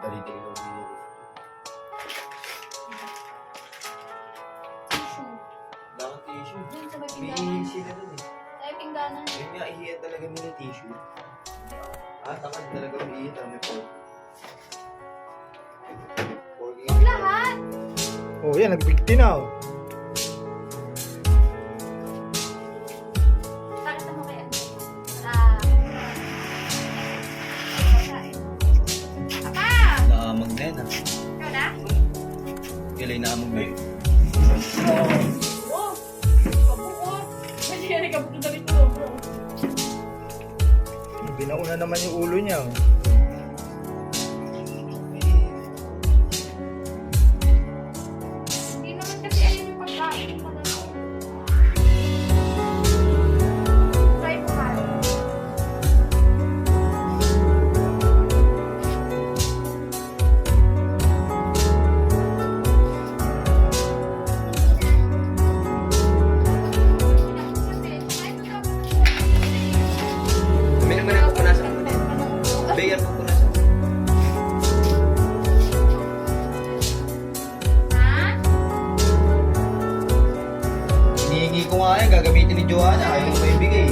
Dali-dali lang umiiyak. Tissue. Wala kang tissue. Yun sa may May pingganan. sila dun eh. Ay, pingganan. Yun nga, ihiyan talaga nila tissue. Ah, tamad talaga umiiyak. May pork. Huwag lahat! Oh, yan, nagbigti na oh. Pakita mo kaya. Wala. Pagkain. Apa! Naamag na yan ah. Ikaw na? Kilay naamag na yun. Oo. Kabuk ko. Hindi yan ikabuk na dito, bro. Binauna naman yung ulo niya oh. Hindi naman kasi ayun yung pagkain. Try mo ka. Kami naman ang pupunasan mo din. Bayan mo pupunasan. Ha? Hinihingi ko nga yan, gagamitin ni Joanna. Ayaw mo ibigay.